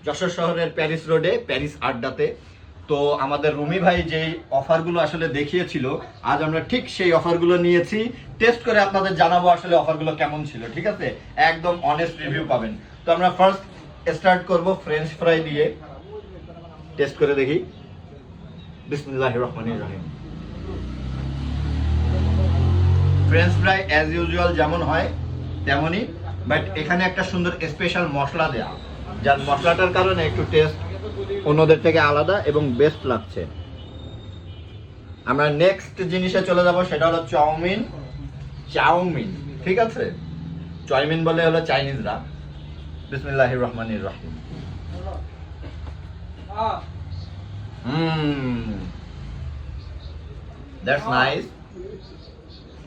যশোর শহরের প্যারিস রোডে প্যারিস আড্ডাতে। তো আমাদের রুমি ভাই যেই অফারগুলো আসলে দেখিয়েছিল, আজ আমরা ঠিক সেই অফারগুলো নিয়েছি, টেস্ট করে আপনাদের জানাবো আসলে অফারগুলো কেমন ছিল। ঠিক আছে, একদম অনেস্ট রিভিউ পাবেন। তো আমরা ফার্স্ট স্টার্ট করব ফ্রেঞ্চ ফ্রাই দিয়ে, টেস্ট করে দেখি। বিসমিল্লাহির রহমানির রহিম। ফ্রেঞ্চ ফ্রাই অ্যাজ ইউজুয়াল যেমন হয় তেমনই, বাট এখানে একটা সুন্দর স্পেশাল মশলা দেয়া, যার মশলাটার কারণে একটু টেস্ট অন্যদের থেকে আলাদা এবং বেস্ট লাগছে। আমরা নেক্সট জিনিসে চলে যাব, সেটা হলো চাউমিন। ঠিক আছে, চাউমিন বলে হলো চাইনিজরা। বিসমিল্লাহির রহমানির রহিম। That's nice.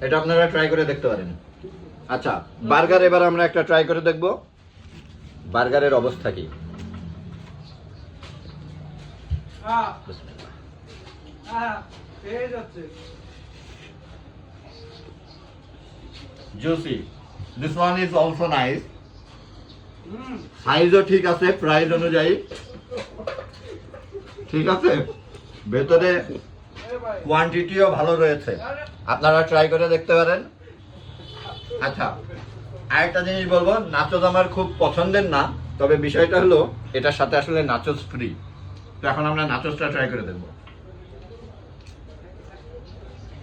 এটা আপনারা ট্রাই করে দেখতে পারেন। আচ্ছা, বার্গার এবার আমরা একটা ট্রাই করে দেখব, বার্গারের অবস্থা কি। Juicy, this one is also nice. সাইজও ঠিক আছে প্রাইস অনুযায়ী, ঠিক আছে, ভেতরে কোয়ান্টিটিও ভালো রয়েছে, আপনারা ট্রাই করে দেখতে পারেন। আচ্ছা, আরেকটা জিনিস বলবো, নাচোস আমার খুব পছন্দের না, তবে বিষয়টা হলো এটার সাথে আসলে নাচোস ফ্রি। তো এখন আমরা নাচোসটা ট্রাই করে দেখব।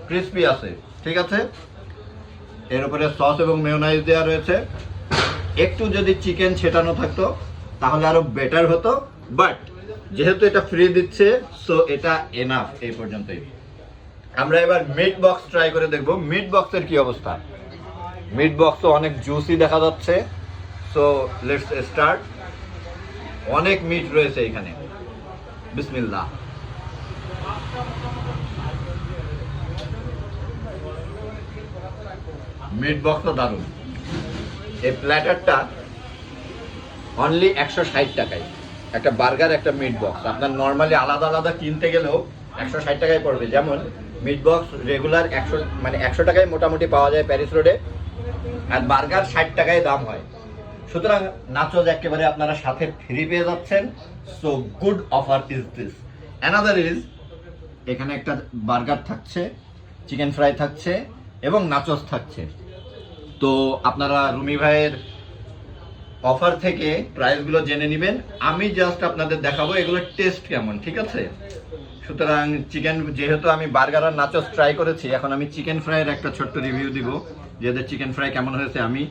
ক্রিস্পি আছে, ঠিক আছে, এর উপরে সস এবং মেয়োনাইজ দেওয়া রয়েছে। একটু যদি চিকেন ছেটানো থাকতো তাহলে আরো বেটার হতো, বাট যেহেতু এটা ফ্রি দিচ্ছে, সো এটা এনাফ এই পর্যন্তই। আমরা এবার মিট বক্স ট্রাই করে দেখব, মিট বক্সের কি অবস্থা। মিট বক্সও অনেক জুসি দেখা যাচ্ছে, সো লেটস স্টার্ট। অনেক মিট রয়েছে এখানে। বিসমিল্লাহ। মিট বক্সও দারুণ। এই প্ল্যাটারটা অনলি 160 টাকায়, একটা বার্গার একটা মিট বক্স। আপনার নর্মালি আলাদা আলাদা কিনতে গেলেও 160 টাকায় পড়বে। যেমন মিট বক্স রেগুলার 100 টাকায় মোটামুটি পাওয়া যায় প্যারিস রোডে, আর বার্গার 60 টাকায় দাম হয়। সুতরাং নাচোস একেবারে আপনারা সাথে ফ্রি পেয়ে যাচ্ছেন। So good offer is this. Another is, এখানে একটা বার্গার থাকছে, চিকেন ফ্রাই থাকছে এবং নাচোস থাকছে। তো আপনারা রুমি ভাইয়ের অফার থেকে প্রাইসগুলো জেনে নেবেন। আমি জাস্ট আপনাদের দেখাবো এগুলোর টেস্ট কেমন, ঠিক আছে। সুতরাং চিকেন, যেহেতু আমি বার্গার আর নাচোস ট্রাই করেছি, এখন আমি চিকেন ফ্রাইয়ের একটা ছোট্ট রিভিউ দিব, যে চিকেন ফ্রাই কেমন হয়েছে। আমি